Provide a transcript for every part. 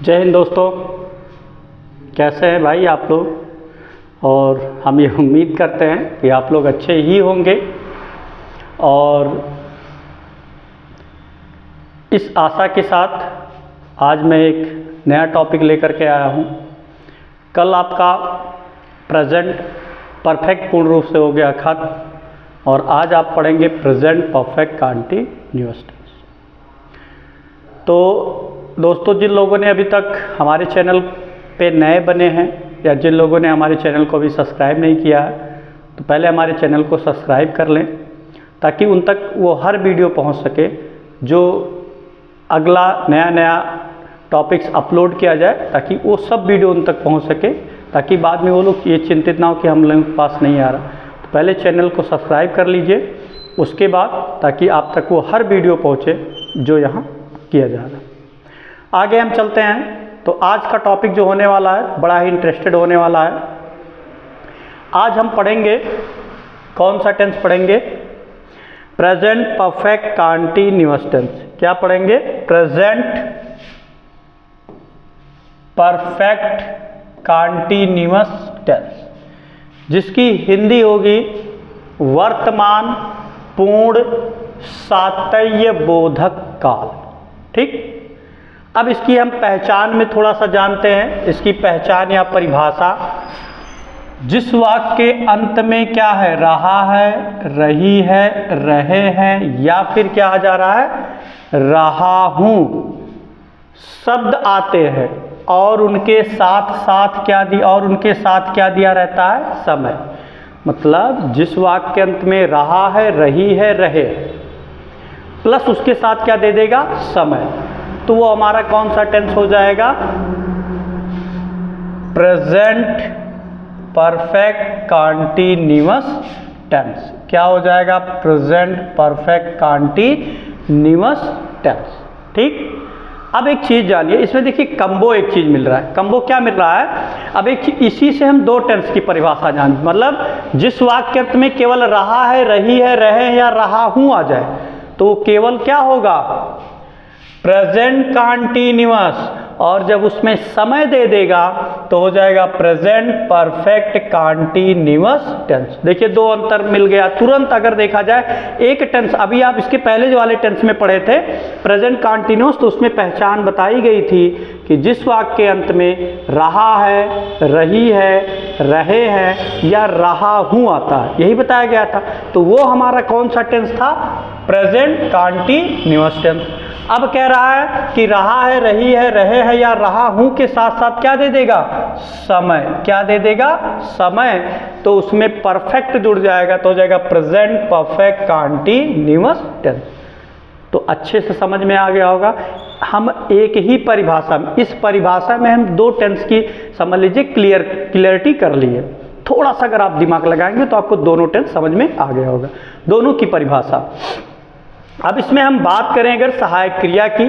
जय हिंद दोस्तों, कैसे हैं भाई आप लोग। और हम ये उम्मीद करते हैं कि आप लोग अच्छे ही होंगे। और इस आशा के साथ आज मैं एक नया टॉपिक लेकर के आया हूँ। कल आपका प्रेजेंट परफेक्ट पूर्ण रूप से हो गया खत्म और आज आप पढ़ेंगे प्रेजेंट परफेक्ट कंटीन्यूअस टेंस। तो दोस्तों, जिन लोगों ने अभी तक हमारे चैनल पे नए बने हैं या जिन लोगों ने हमारे चैनल को अभी सब्सक्राइब नहीं किया है, तो पहले हमारे चैनल को सब्सक्राइब कर लें ताकि उन तक वो हर वीडियो पहुंच सके जो अगला नया टॉपिक्स अपलोड किया जाए, ताकि वो सब वीडियो उन तक पहुंच सके, ताकि बाद में वो लोग ये चिंतित ना हो कि हम लोगों के पास नहीं आ रहा। तो पहले चैनल को सब्सक्राइब कर लीजिए, उसके बाद ताकि आप तक वो हर वीडियो पहुँचे जो यहाँ किया जा रहा है। आगे हम चलते हैं। तो आज का टॉपिक जो होने वाला है बड़ा ही इंटरेस्टेड होने वाला है। आज हम पढ़ेंगे, कौन सा टेंस पढ़ेंगे? Present perfect continuous tense. क्या पढ़ेंगे? प्रेजेंट परफेक्ट कंटीन्यूअस टेंस, जिसकी हिंदी होगी वर्तमान पूर्ण सातत्य बोधक काल। ठीक। अब इसकी हम पहचान में थोड़ा सा जानते हैं। इसकी पहचान या परिभाषा, जिस वाक्य के अंत में क्या है? रहा है, रही है, रहे हैं या फिर क्या आ जा रहा है? रहा हूं शब्द आते हैं और उनके साथ साथ क्या दिया रहता है? समय। मतलब जिस वाक्य के अंत में रहा है, रही है, रहे प्लस उसके साथ क्या दे देगा? समय। तो वो हमारा कौन सा टेंस हो जाएगा? Present perfect continuous tense. क्या हो जाएगा? Present perfect continuous tense. ठीक। अब एक चीज जानिए, इसमें देखिए कम्बो एक चीज मिल रहा है। कम्बो क्या मिल रहा है? अब एक चीज, इसी से हम दो टेंस की परिभाषा जान, मतलब जिस वाक्य में केवल रहा है, रही है, रहे या रहा हूं आ जाए तो वो केवल क्या होगा? Present continuous. और जब उसमें समय दे देगा तो हो जाएगा प्रेजेंट परफेक्ट कंटीन्यूअस टेंस। देखिए दो अंतर मिल गया तुरंत। अगर देखा जाए एक टेंस, अभी आप इसके पहले जो वाले टेंस में पढ़े थे प्रेजेंट कंटीन्यूअस, तो उसमें पहचान बताई गई थी कि जिस वाक्य के अंत में रहा है, रही है, रहे हैं या रहा हूं आता है, यही बताया गया था। तो वो हमारा कौन सा टेंस था? Present continuous tense. अब कह रहा है कि रहा है, रही है, रहे हैं या रहा हूं के साथ साथ क्या दे देगा? समय। क्या दे देगा? समय। तो उसमें परफेक्ट जुड़ जाएगा तो हो जाएगा प्रेजेंट परफेक्ट कंटीन्यूअस टेंस। तो अच्छे से समझ में आ गया होगा। हम एक ही परिभाषा में, इस परिभाषा में हम दो टेंस की समझ लीजिए क्लियरिटी कर लिए। थोड़ा सा अगर आप दिमाग लगाएंगे तो आपको दोनों टेंस समझ में आ गया होगा, दोनों की परिभाषा। अब इसमें हम बात करें अगर सहायक क्रिया की,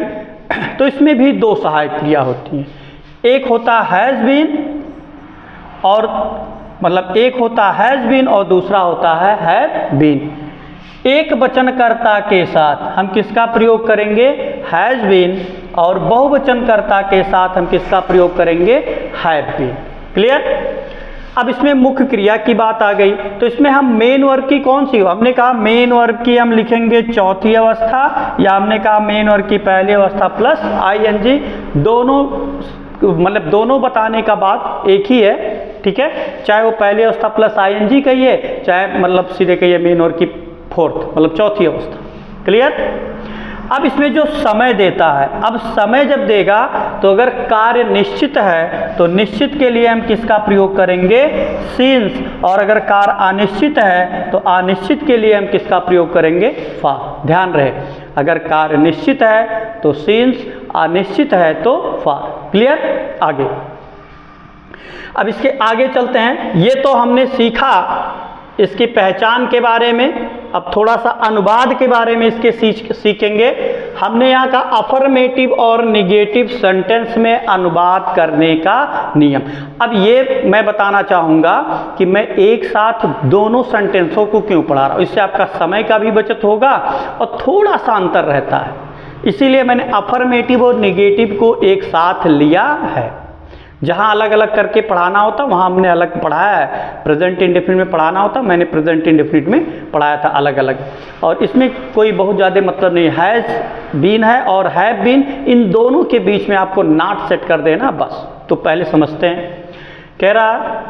तो इसमें भी दो सहायक क्रिया होती हैं। एक होता हैज बीन और मतलब एक होता हैज बीन और दूसरा होता है हैव बीन। एक वचनकर्ता के साथ हम किसका प्रयोग करेंगे? Has been. और बहुवचनकर्ता के साथ हम किसका प्रयोग करेंगे? Have been. क्लियर? अब इसमें मुख्य क्रिया की बात आ गई, तो इसमें हम मेन वर्ब की कौन सी? हमने कहा मेन वर्ब की हम लिखेंगे चौथी अवस्था, या हमने कहा मेन वर्ब की पहली अवस्था प्लस आईएनजी। दोनों मतलब दोनों बताने का बात एक ही है। ठीक है, चाहे वो पहली अवस्था प्लस आईएनजी कहिए, चाहे मतलब सीधे कहिए मेन वर्ब की फोर्थ मतलब चौथी अवस्था। क्लियर? अब इसमें जो समय देता है, अब समय जब देगा तो अगर कार्य निश्चित है तो निश्चित के लिए हम किसका प्रयोग करेंगे? सिंस। और अगर कार्य अनिश्चित है तो अनिश्चित के लिए हम किसका प्रयोग करेंगे? फॉर। ध्यान रहे, अगर कार्य निश्चित है तो सिंस, अनिश्चित है तो फॉर। क्लियर? आगे, अब इसके आगे चलते हैं। ये तो हमने सीखा इसकी पहचान के बारे में। अब थोड़ा सा अनुवाद के बारे में इसके सीखेंगे। हमने यहाँ का अफर्मेटिव और निगेटिव सेंटेंस में अनुवाद करने का नियम। अब ये मैं बताना चाहूँगा कि मैं एक साथ दोनों सेंटेंसों को क्यों पढ़ा रहा हूँ। इससे आपका समय का भी बचत होगा और थोड़ा सा अंतर रहता है। इसीलिए मैंने अफर्मेटिव और निगेटिव को एक साथ लिया है। जहाँ अलग अलग करके पढ़ाना होता वहाँ हमने अलग पढ़ाया है। प्रेजेंट इंडेफिनिट में पढ़ाना होता मैंने प्रेजेंट इंडेफिनिट में पढ़ाया था अलग अलग। और इसमें कोई बहुत ज़्यादा मतलब नहीं, हैज़ बीन है और हैव बीन, इन दोनों के बीच में आपको नॉट सेट कर देना बस। तो पहले समझते हैं। कह रहा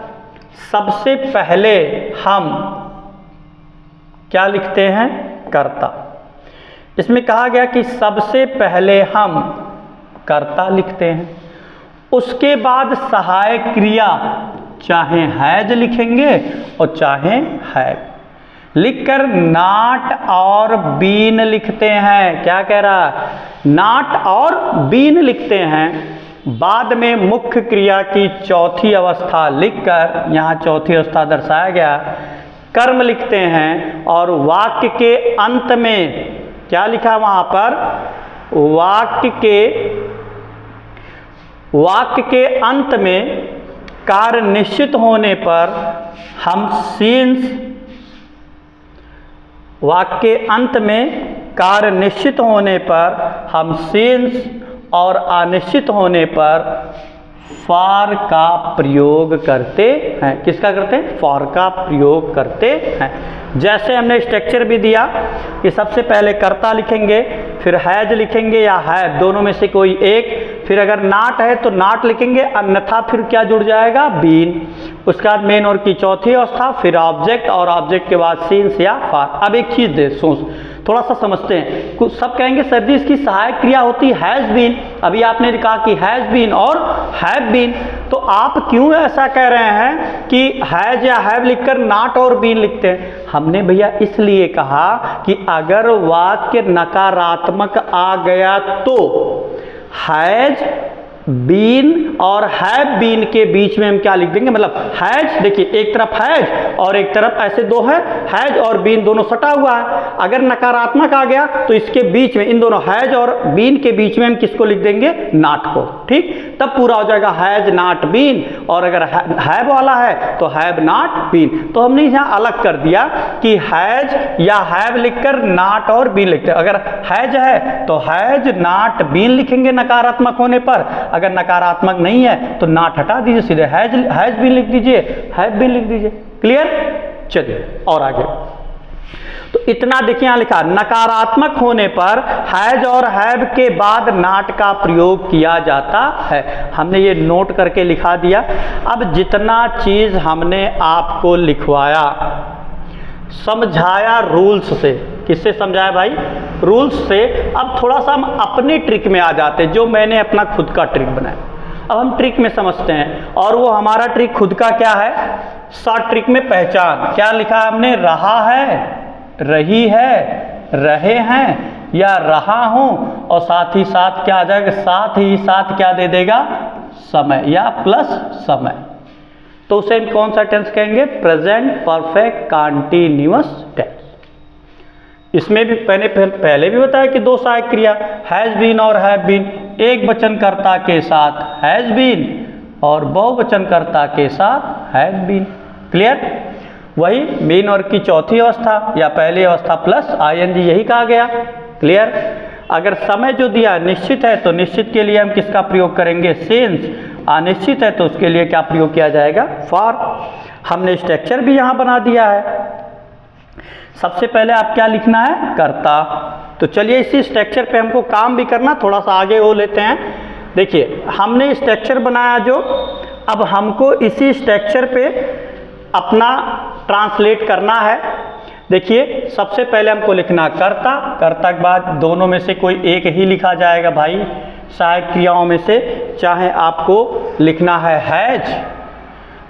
सबसे पहले हम क्या लिखते हैं, कर्ता। इसमें कहा गया कि सबसे पहले हम कर्ता लिखते हैं, उसके बाद सहायक क्रिया चाहे हैज लिखेंगे और चाहे हैव लिखकर नॉट और बीन लिखते हैं। क्या कह रहा है, नॉट और बीन लिखते हैं। बाद में मुख्य क्रिया की चौथी अवस्था लिखकर, यहाँ चौथी अवस्था दर्शाया गया, कर्म लिखते हैं। और वाक्य के अंत में क्या लिखा वहाँ पर, वाक्य के अंत में कार्य निश्चित होने पर हम सिंस, वाक्य के अंत में कार्य निश्चित होने पर हम सिंस और अनिश्चित होने पर फॉर का प्रयोग करते हैं। किसका करते हैं, फॉर का प्रयोग करते हैं। जैसे हमने स्ट्रक्चर भी दिया कि सबसे पहले कर्ता लिखेंगे, फिर हैज लिखेंगे या हैव, दोनों में से कोई एक, फिर अगर नॉट है तो नॉट लिखेंगे, अन्यथा फिर क्या जुड़ जाएगा, बीन। उसके बाद मेन और की चौथी अवस्था, फिर ऑब्जेक्ट, और ऑब्जेक्ट के बाद सिंस या फॉर। अब एक चीज़ दे सोच, थोड़ा सा समझते हैं। कुछ सब कहेंगे सर जी इसकी सहायक क्रिया होती हैज़ बीन, अभी आपने कहा कि हैज़ बीन और हैव बीन, तो आप क्यों ऐसा कह रहे हैं कि हैज़ या हैव लिखकर नॉट और बीन लिखते हैं। हमने भैया इसलिए कहा कि अगर वाक्य नकारात्मक आ गया तो हैज़ बीन और हैव बीन के बीच में हम क्या लिख देंगे, मतलब हैज, देखिए एक तरफ हैज और एक तरफ ऐसे दो है, हैज और बीन दोनों सटा हुआ है। अगर नकारात्मक आ गया तो इसके बीच में, इन दोनों हैज और बीन के बीच में हम किसको लिख देंगे, नॉट को। ठीक, तब पूरा हो जाएगा हैज नॉट बीन। और अगर हैव वाला है तो हैव नॉट बीन। तो हमने यहाँ अलग कर दिया कि हैज या हैव लिखकर नॉट और बीन लिखते हैं। अगर हैज है तो हैज नॉट बीन लिखेंगे नकारात्मक होने पर, अगर नकारात्मक नहीं है तो नॉट हटा दीजिए, सीधे हैज बीन लिख दीजिए, हैव बीन लिख दीजिए। क्लियर, चलिए और आगे। तो इतना देखिए यहाँ लिखा, नकारात्मक होने पर हैज और हैव के बाद नॉट का प्रयोग किया जाता है। हमने ये नोट करके लिखा दिया। अब जितना चीज हमने आपको लिखवाया, समझाया रूल्स से, किससे समझाया भाई, रूल्स से। अब थोड़ा सा हम अपनी ट्रिक में आ जाते हैं, जो मैंने अपना खुद का ट्रिक बनाया। अब हम ट्रिक में समझते हैं, और वो हमारा ट्रिक खुद का क्या है, शॉर्ट ट्रिक में पहचान। क्या लिखा हमने, रहा है, रही है, रहे हैं या रहा हूं, और साथ ही साथ क्या आ जाएगा, साथ ही साथ क्या दे देगा, समय या प्लस समय। तो उसे कौन सा टेंस कहेंगे, प्रेजेंट परफेक्ट कंटीन्यूअस टेंस। इसमें भी पहले भी बताया कि दो सहायक क्रिया हैज बीन और हैव बीन, एक वचनकर्ता के साथ हैज बीन और बहुवचनकर्ता के साथ हैव बीन। क्लियर, वही मेन और की चौथी अवस्था या पहली अवस्था प्लस आईएनजी, यही कहा गया। क्लियर, अगर समय जो दिया निश्चित है तो निश्चित के लिए हम किसका प्रयोग करेंगे, सिंस। अनिश्चित है तो उसके लिए क्या प्रयोग किया जाएगा, फॉर। हमने स्ट्रक्चर भी यहाँ बना दिया है। सबसे पहले आप क्या लिखना है, कर्ता। तो चलिए इसी स्ट्रक्चर पे हमको काम भी करना, थोड़ा सा आगे वो लेते हैं। देखिए हमने स्ट्रक्चर बनाया जो, अब हमको इसी स्ट्रक्चर पे अपना ट्रांसलेट करना है। देखिए सबसे पहले हमको लिखना कर्ता, कर्ता के बाद दोनों में से कोई एक ही लिखा जाएगा भाई, सहायक क्रियाओं में से। चाहे आपको लिखना है हैज,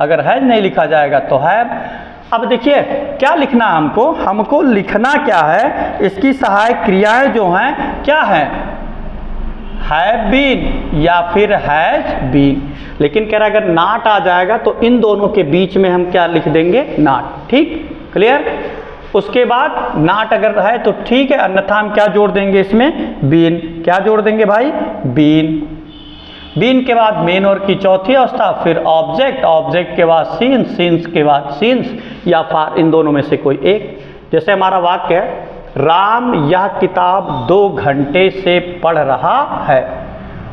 अगर हैज नहीं लिखा जाएगा तो हैव। अब देखिए क्या लिखना है हमको, हमको लिखना क्या है, इसकी सहायक क्रियाएं जो हैं क्या हैं, हैव बीन या फिर हैज बीन। लेकिन कह रहा अगर नॉट आ जाएगा तो इन दोनों के बीच में हम क्या लिख देंगे, नॉट। ठीक, क्लियर। उसके बाद नॉट अगर है तो ठीक है, अन्यथा हम क्या जोड़ देंगे इसमें, बीन। क्या जोड़ देंगे भाई, बीन। बीन के बाद मेन और की चौथी अवस्था, फिर ऑब्जेक्ट, ऑब्जेक्ट के बाद सिंस, सिंस के बाद सिंस या फॉर, इन दोनों में से कोई एक। जैसे हमारा वाक्य है, राम यह किताब 2 घंटे से पढ़ रहा है।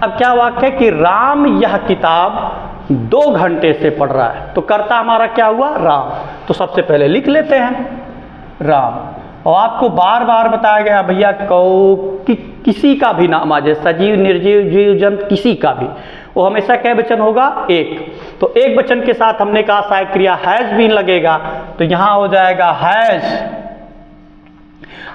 अब क्या वाक्य है कि राम यह किताब 2 घंटे से पढ़ रहा है, तो कर्ता हमारा क्या हुआ? राम। तो सबसे पहले लिख लेते हैं राम। और आपको बार बार बताया गया भैया किसी का भी नाम आ जाए, सजीव निर्जीव जीव जंतु किसी का भी, वो हमेशा क्या वचन होगा? एक। तो एक वचन के साथ हमने कहा सहायक क्रिया हैज बीन लगेगा, तो यहां हो जाएगा हैज।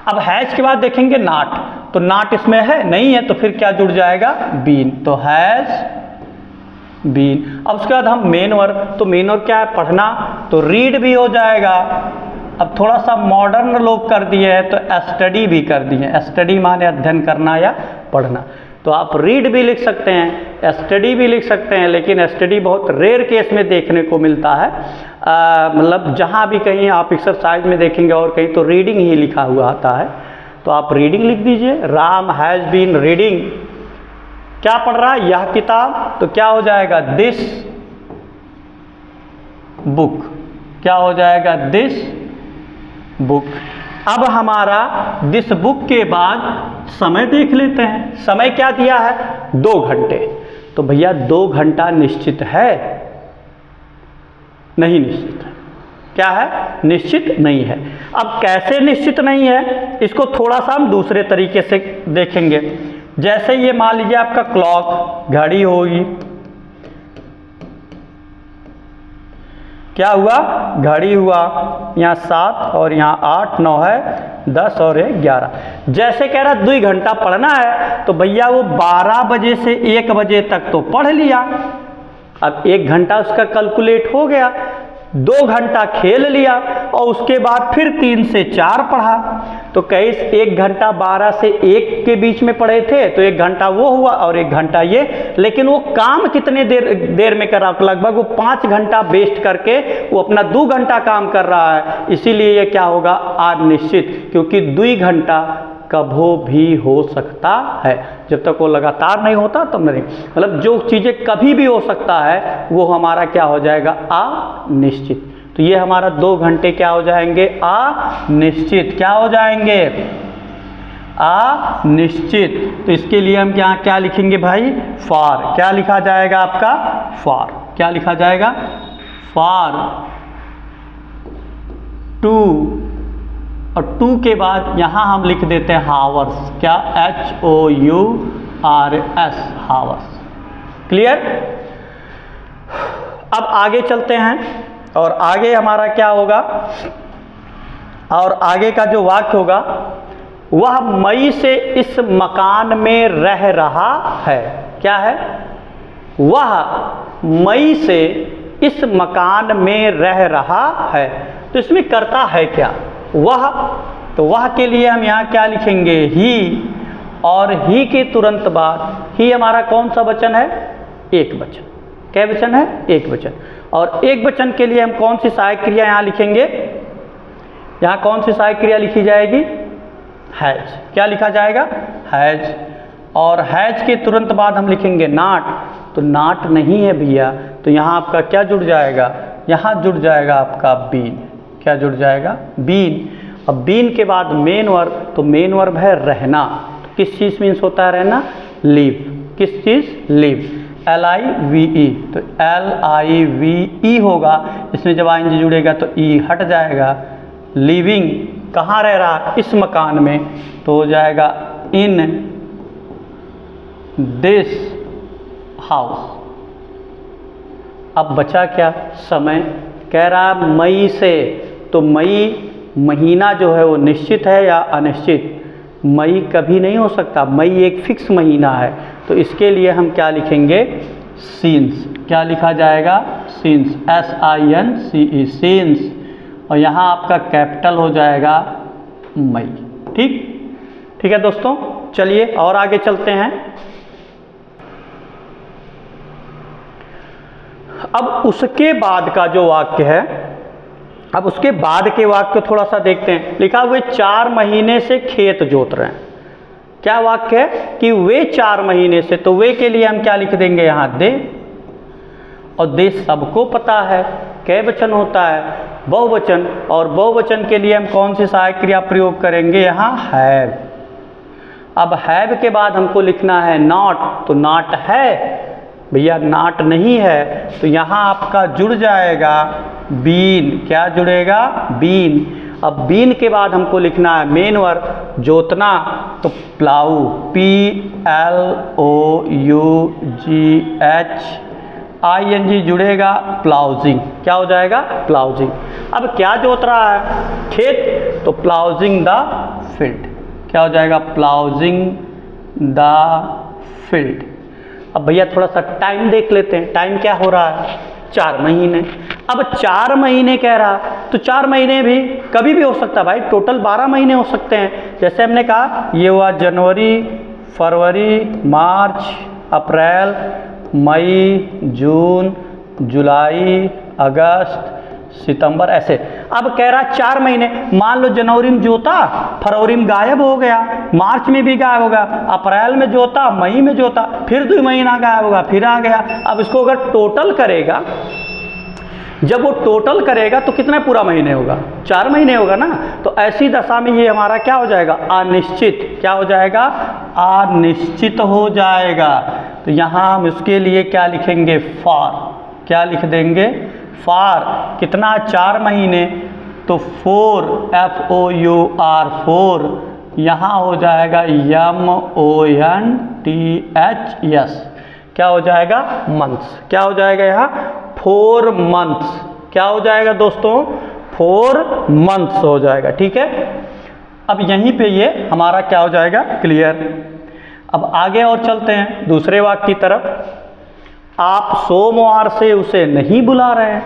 अब हैज के बाद देखेंगे नॉट, तो नॉट इसमें है नहीं है, तो फिर क्या जुड़ जाएगा? बीन। तो हैज बीन। अब उसके बाद हम मेन वर्ब, तो मेन वर्ब क्या है? पढ़ना, तो रीड भी हो जाएगा। अब थोड़ा सा मॉडर्न लोग कर दिए हैं तो स्टडी भी कर दिए। स्टडी माने अध्ययन करना या पढ़ना, तो आप रीड भी लिख सकते हैं, स्टडी भी लिख सकते हैं, लेकिन स्टडी बहुत रेयर केस में देखने को मिलता है। मतलब जहाँ भी कहीं आप एक्सरसाइज में देखेंगे और कहीं तो रीडिंग ही लिखा हुआ आता है, तो आप रीडिंग लिख दीजिए। राम हैज़ बीन रीडिंग, क्या पढ़ रहा है? यह किताब। तो क्या हो जाएगा? This book. क्या हो जाएगा? This book. अब हमारा दिस बुक के बाद समय देख लेते हैं। समय क्या दिया है? 2 घंटे। तो भैया 2 घंटा निश्चित है? नहीं निश्चित है। क्या है? निश्चित नहीं है। अब कैसे निश्चित नहीं है, इसको थोड़ा सा हम दूसरे तरीके से देखेंगे। जैसे ये मान लीजिए आपका क्लॉक, घड़ी होगी, क्या हुआ? घड़ी हुआ, यहाँ 7 और यहाँ 8 9 है 10 और 1 11। जैसे कह रहा 2 घंटा पढ़ना है, तो भैया वो 12 बजे से 1 बजे तक तो पढ़ लिया। अब 1 घंटा उसका कैलकुलेट हो गया। 2 घंटा खेल लिया और उसके बाद फिर 3 से 4 पढ़ा। तो कई 1 घंटा 12 से 1 के बीच में पढ़े थे, तो 1 घंटा वो हुआ और 1 घंटा ये। लेकिन वो काम कितने देर में कर रहा है? लगभग वो 5 घंटा वेस्ट करके वो अपना 2 घंटा काम कर रहा है। इसीलिए ये क्या होगा? अनिश्चित, क्योंकि 2 घंटा कभो भी हो सकता है। जब तक वो लगातार नहीं होता तब नहीं, मतलब जो चीज़ें कभी भी हो सकता है वो हमारा क्या हो जाएगा? अनिश्चित। तो ये हमारा 2 घंटे क्या हो जाएंगे? अनिश्चित। क्या हो जाएंगे? अनिश्चित। तो इसके लिए हम क्या लिखेंगे भाई? फॉर। क्या लिखा जाएगा आपका? फॉर। क्या लिखा जाएगा? For two. और 2 के बाद यहाँ हम लिख देते हैं हावर्स। क्या? HOURS, hours. क्लियर? अब आगे चलते हैं और आगे हमारा क्या होगा? और आगे का जो वाक्य होगा, वह मई से इस मकान में रह रहा है। क्या है? वह मई से इस मकान में रह रहा है। तो इसमें करता है क्या? वह। तो वह के लिए हम यहाँ क्या लिखेंगे? ही। और ही के तुरंत बाद ही हमारा कौन सा वचन है? एक वचन। क्या वचन है? एक वचन। और एक वचन के लिए हम कौन सी सहायक क्रिया यहाँ लिखेंगे? यहाँ कौन सी सहायक क्रिया लिखी जाएगी? हैज। क्या लिखा जाएगा? हैज। और हैज के तुरंत बाद हम लिखेंगे नॉट। तो नॉट नहीं है भैया, तो यहाँ आपका क्या जुड़ जाएगा? यहाँ जुड़ जाएगा आपका बीन। क्या जुड़ जाएगा? बीन। अब बीन के बाद मेन वर्ब, तो मेन वर्ब है रहना। तो किस चीज़ मीन्स होता है रहना? लीव। किस चीज़? लीव। LIVE। तो LIVE होगा, इसमें जब ING जुड़ेगा तो ई हट जाएगा। लिविंग, कहाँ रह रहा? इस मकान में, तो हो जाएगा इन दिस हाउस। अब बचा क्या? समय। कह रहा मई से, तो मई महीना जो है वो निश्चित है या अनिश्चित? मई कभी नहीं हो सकता, मई एक फिक्स महीना है। तो इसके लिए हम क्या लिखेंगे? सीन्स। क्या लिखा जाएगा? सीन्स। SINCE, scenes. और यहाँ आपका कैपिटल हो जाएगा मई। ठीक? ठीक है दोस्तों, चलिए और आगे चलते हैं। अब उसके बाद का जो वाक्य है, अब उसके बाद के वाक्य थोड़ा सा देखते हैं। लिखा हुआ 4 महीने से खेत जोत रहे हैं। क्या वाक्य है? कि वे 4 महीने से, तो वे के लिए हम क्या लिख देंगे यहाँ? दे। और दे सबको पता है कै वचन होता है? बहुवचन, और बहुवचन के लिए हम कौन सी सहायक क्रिया प्रयोग करेंगे यहाँ, हैव। अब हैव के बाद हमको लिखना है नॉट, तो नॉट है भैया, नॉट नहीं है, तो यहाँ आपका जुड़ जाएगा बीन। क्या जुड़ेगा, बीन। अब बीन के बाद हमको लिखना है मेन वर्ब जोतना, तो प्लाऊ, PLOUGH जुड़ेगा प्लाउजिंग। क्या हो जाएगा, प्लाउजिंग। अब क्या जोत रहा है, खेत, तो प्लाउजिंग द फील्ड। क्या हो जाएगा, प्लाउजिंग द फील्ड। अब भैया थोड़ा सा टाइम देख लेते हैं, टाइम क्या हो रहा है, 4 महीने। अब 4 महीने कह रहा, तो 4 महीने भी कभी भी हो सकता है भाई, टोटल 12 महीने हो सकते हैं। जैसे हमने कहा ये हुआ जनवरी, फरवरी, मार्च, अप्रैल, मई, जून, जुलाई, अगस्त, सितंबर, ऐसे। अब कह रहा 4 महीने, मान लो जनवरी में जोता, फरवरी में गायब हो गया, मार्च में भी गायब होगा, अप्रैल में जोता, मई में जोता, फिर 2 महीना गायब होगा, फिर आ गया। अब इसको अगर टोटल करेगा, जब वो टोटल करेगा तो कितने पूरा महीने होगा, 4 महीने होगा ना। तो ऐसी दशा में ये हमारा क्या हो जाएगा, अनिश्चित। क्या हो जाएगा, अनिश्चित हो जाएगा। तो यहाँ हम इसके लिए क्या लिखेंगे, फॉर। क्या लिख देंगे, फॉर। कितना, 4 महीने, तो 4 FOUR 4, यहाँ हो जाएगा MONTHS। क्या हो जाएगा, मंथ्स। क्या हो जाएगा यहाँ, 4 मंथ्स। क्या हो जाएगा दोस्तों, 4 मंथ्स हो जाएगा। ठीक है, अब यहीं पे ये हमारा क्या हो जाएगा, क्लियर। अब आगे और चलते हैं दूसरे वाक्य की तरफ। आप सोमवार से उसे नहीं बुला रहे हैं,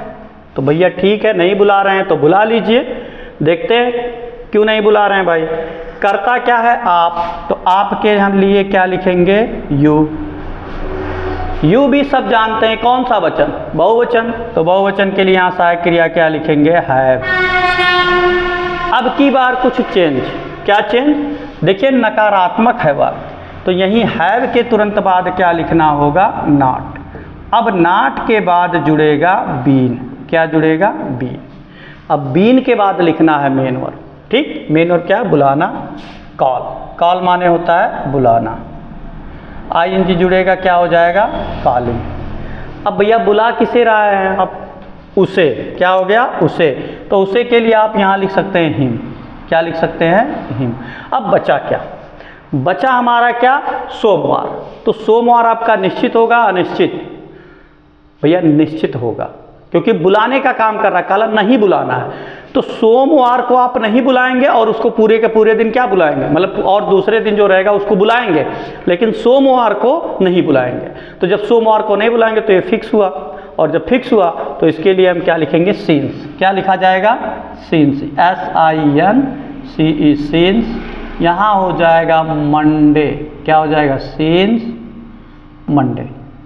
तो भैया ठीक है, नहीं बुला रहे हैं तो बुला लीजिए। देखते हैं क्यों नहीं बुला रहे हैं भाई। करता क्या है, आप, तो आपके हम लिए क्या लिखेंगे, यू। यू भी सब जानते हैं कौन सा वचन, बहुवचन, तो बहुवचन के लिए यहाँ सहायक क्रिया क्या लिखेंगे, हैव। अब की बार कुछ चेंज। क्या चेंज, देखिए नकारात्मक है बात, तो यहीं हैव के तुरंत बाद क्या लिखना होगा, नॉट। अब नॉट के बाद जुड़ेगा बीन। क्या जुड़ेगा, बीन। अब बीन के बाद लिखना है मेन वर्ब। ठीक, मेन वर्ब क्या है, बुलाना, कॉल। कॉल माने होता है बुलाना। ING जुड़ेगा, क्या हो जाएगा, कॉलिंग। अब भैया बुला किसे रहा है, अब उसे। क्या हो गया, उसे, तो उसे के लिए आप यहाँ लिख सकते हैं हिम। क्या लिख सकते हैं, हिम। अब बचा क्या, बचा हमारा क्या, सोमवार। तो सोमवार आपका निश्चित होगा, अनिश्चित, भैया निश्चित होगा, क्योंकि बुलाने का काम कर रहा है, कल नहीं बुलाना है। तो सोमवार को आप नहीं बुलाएंगे और उसको पूरे के पूरे दिन क्या बुलाएंगे, मतलब और दूसरे दिन जो रहेगा उसको बुलाएंगे, लेकिन सोमवार को नहीं बुलाएंगे। तो जब सोमवार को नहीं बुलाएंगे तो ये फिक्स हुआ, और जब फिक्स हुआ तो इसके लिए हम क्या लिखेंगे, सीन्स। क्या लिखा जाएगा, सीन्स, SINCE, सीन्स। यहाँ हो जाएगा मंडे। क्या हो जाएगा, सीन्स मंडे।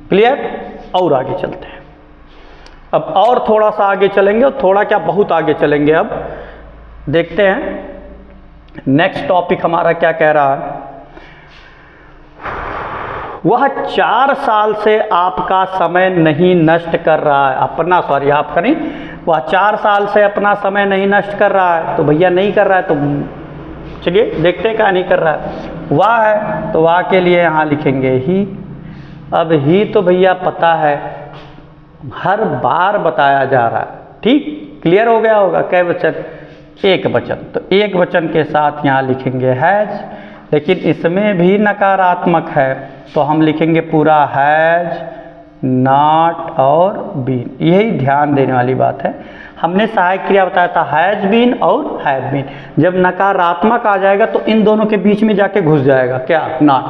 क्लियर। और आगे चलते हैं। अब और थोड़ा सा आगे चलेंगे, और थोड़ा क्या बहुत आगे चलेंगे। अब देखते हैं नेक्स्ट टॉपिक हमारा क्या कह रहा है। वह 4 साल से आपका समय नहीं नष्ट कर रहा है, अपना, सॉरी आपका नहीं, वह 4 साल से अपना समय नहीं नष्ट कर रहा है। तो भैया नहीं कर रहा है, तो चलिए देखते हैं क्या नहीं कर रहा है। वह है, तो वह के लिए यहाँ लिखेंगे ही। अब ही तो भैया पता है, हर बार बताया जा रहा है। ठीक, क्लियर हो गया होगा। कै वचन, एक वचन, तो एक वचन के साथ यहाँ लिखेंगे हैज, लेकिन इसमें भी नकारात्मक है, तो हम लिखेंगे पूरा हैज, नॉट और बीन। यही ध्यान देने वाली बात है। हमने सहायक क्रिया बताया था हैज बीन और हैव बीन। जब नकारात्मक आ जाएगा तो इन दोनों के बीच में जाके घुस जाएगा, क्या, नॉट।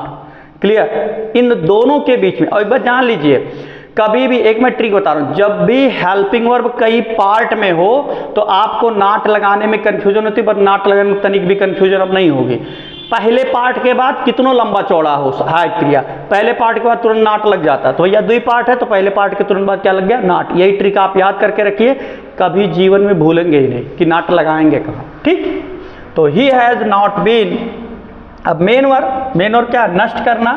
क्लियर, इन दोनों के बीच में। और एक बात जान लीजिए, कभी भी, एक मैं ट्रिक बता रहा हूँ, जब भी हेल्पिंग वर्ब कई पार्ट में हो तो आपको नॉट लगाने में कंफ्यूजन होती है, पर नॉट लगाने में तनिक भी कंफ्यूजन अब नहीं होगी। पहले पार्ट के बाद कितनों लंबा चौड़ा हो सहायक क्रिया, पहले पार्ट के बाद तुरंत नॉट लग जाता है। तो भैया 2 पार्ट है, तो पहले पार्ट के तुरंत बाद क्या लग गया, नॉट। यही ट्रिक आप याद करके रखिए, कभी जीवन में भूलेंगे ही नहीं कि नॉट लगाएंगे कहाँ। ठीक, तो ही हैज नॉट बीन। अब मेन वर्ब, मेन वर्ब क्या, नष्ट करना,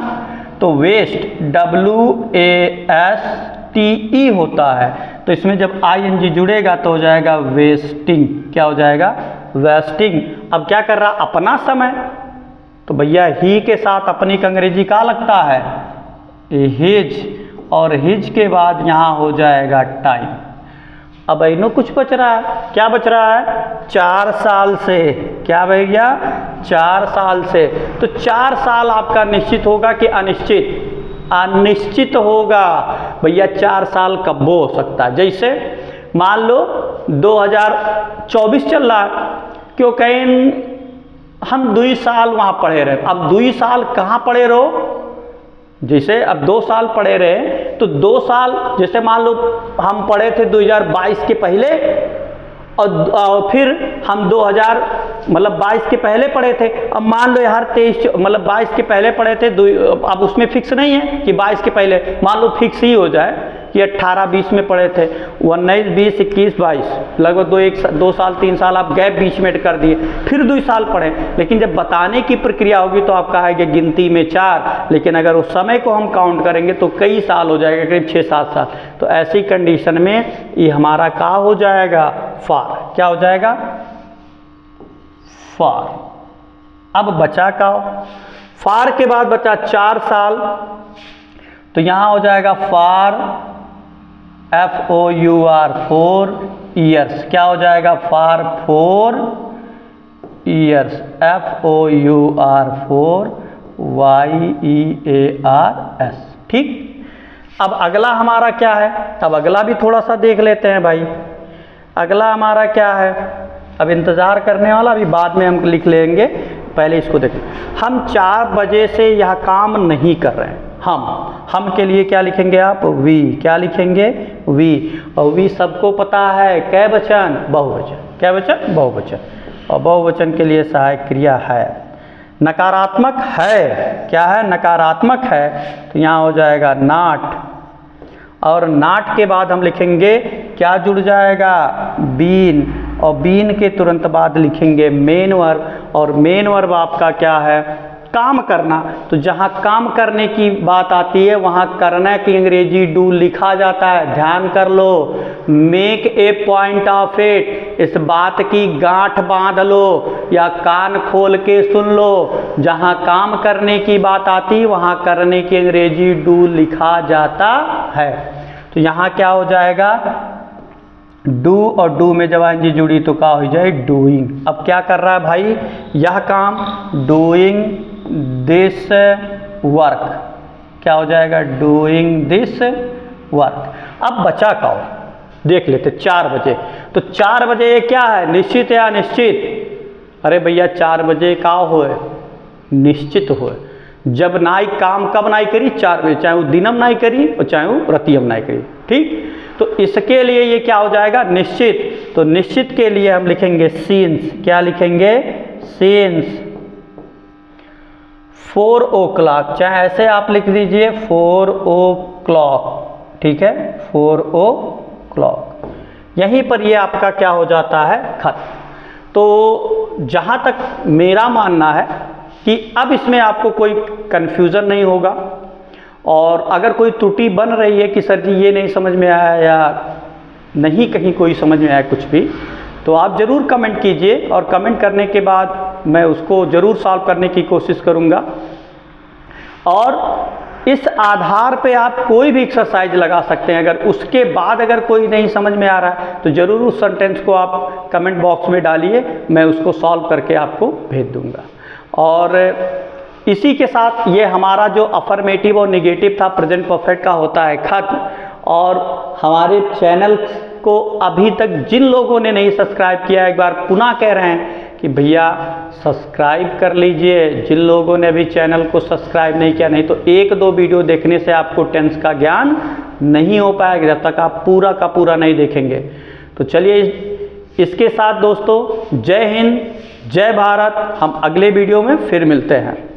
तो वेस्ट, WAST TE होता है, तो इसमें जब ING जुड़ेगा तो हो जाएगा वेस्टिंग। क्या हो जाएगा? वेस्टिंग। अब क्या कर रहा? अपना समय, तो भैया ही के साथ अपनी का अंग्रेजी का लगता है हिज, और हिज के बाद यहाँ हो जाएगा टाइम। अब इनो कुछ बच रहा है, क्या बच रहा है? 4 साल से। क्या भैया? 4 साल से। तो 4 साल आपका निश्चित होगा कि अनिश्चित? अनिश्चित होगा भैया। 4 साल कब हो सकता है? जैसे मान लो 2024 चल रहा है, क्यों कहीं हम 2 साल वहाँ पढ़े रहे। अब 2 साल कहाँ पढ़े रहो? जैसे अब 2 साल पढ़े रहे, तो 2 साल जैसे मान लो हम पढ़े थे 2022 के पहले, और फिर हम 22 के पहले पढ़े थे। अब मान लो यार 22 के पहले पढ़े थे, अब उसमें फिक्स नहीं है कि 22 के पहले, मान लो फिक्स ही हो जाए कि 18-20 में पढ़े थे, 19, 20, 21, 22, लगभग 2 साल 3 साल आप गैप बीच में कर दिए, फिर 2 साल पढ़े। लेकिन जब बताने की प्रक्रिया होगी तो आपका है कि गिनती में 4, लेकिन अगर उस समय को हम काउंट करेंगे तो कई साल हो जाएगा, करीब 6-7 साल। तो ऐसी कंडीशन में ये हमारा क्या हो जाएगा? फार। क्या हो जाएगा? फार। अब बचा का, फार के बाद बचा 4 साल, तो यहां हो जाएगा फार FOUR 4 ईयर्स। क्या हो जाएगा? फार 4 ईयर्स। FOUR 4 YEARS। ठीक। अब अगला हमारा क्या है? अब अगला भी थोड़ा सा देख लेते हैं भाई। अगला हमारा क्या है? अब इंतज़ार करने वाला अभी बाद में हम लिख लेंगे, पहले इसको देखें। हम 4 बजे से यह काम नहीं कर रहे हैं। हम के लिए क्या लिखेंगे आप? वी। क्या लिखेंगे? वी। और वी सबको पता है कै वचन? बहुवचन। क्या वचन? बहुवचन। और बहुवचन के लिए सहायक क्रिया है। नकारात्मक है। क्या है? नकारात्मक है, तो यहाँ हो जाएगा नॉट। और नॉट के बाद हम लिखेंगे क्या जुड़ जाएगा? बीन। और बीन के तुरंत बाद लिखेंगे मेन वर्ब। और मेन वर्ब आपका क्या है? काम करना। तो जहाँ काम करने की बात आती है वहाँ करना की अंग्रेजी डू लिखा जाता है। ध्यान कर लो, make a point of it, इस बात की गांठ बांध लो या कान खोल के सुन लो। जहाँ काम करने की बात आती है वहाँ करने की अंग्रेजी डू लिखा जाता है। तो यहाँ क्या हो जाएगा? डू, और डू में जब ING जुड़ी तो क्या हो जाए? डूइंग। अब क्या कर रहा है भाई? यह काम डूइंग दिस वर्क। क्या हो जाएगा? Doing this work. अब बचा का देख लेते 4 बजे। तो 4 बजे ये क्या है? निश्चित या अनिश्चित? अरे भैया 4 बजे का होए? निश्चित होए। जब नाई काम कब नाई करी? 4 बजे, चाहे वो दिनम नाई करी और चाहे वो रतियम नाई करी। ठीक। तो इसके लिए ये क्या हो जाएगा? निश्चित। तो निश्चित के लिए हम लिखेंगे सीन्स। क्या लिखेंगे? सीन्स। 4 o'clock, चाहे ऐसे आप लिख दीजिए 4 o'clock। ठीक है, 4 o'clock। यहीं पर ये आपका क्या हो जाता है? खत्म। तो जहाँ तक मेरा मानना है कि अब इसमें आपको कोई कन्फ्यूज़न नहीं होगा, और अगर कोई त्रुटि बन रही है कि सर जी ये नहीं समझ में आया या नहीं कहीं कोई समझ में आया कुछ भी, तो आप ज़रूर कमेंट कीजिए, और कमेंट करने के बाद मैं उसको ज़रूर सॉल्व करने की कोशिश करूँगा। और इस आधार पे आप कोई भी एक्सरसाइज लगा सकते हैं। अगर उसके बाद अगर कोई नहीं समझ में आ रहा है तो ज़रूर उस सेंटेंस को आप कमेंट बॉक्स में डालिए, मैं उसको सॉल्व करके आपको भेज दूँगा। और इसी के साथ ये हमारा जो अफर्मेटिव और नेगेटिव था प्रेजेंट परफेक्ट का होता है खत्म। और हमारे चैनल को अभी तक जिन लोगों ने नहीं सब्सक्राइब किया, एक बार पुनः कह रहे हैं कि भैया सब्सक्राइब कर लीजिए। जिन लोगों ने अभी चैनल को सब्सक्राइब नहीं किया, नहीं तो 1-2 वीडियो देखने से आपको टेंस का ज्ञान नहीं हो पाएगा जब तक आप पूरा का पूरा नहीं देखेंगे। तो चलिए इसके साथ दोस्तों, जय हिंद, जय भारत। हम अगले वीडियो में फिर मिलते हैं।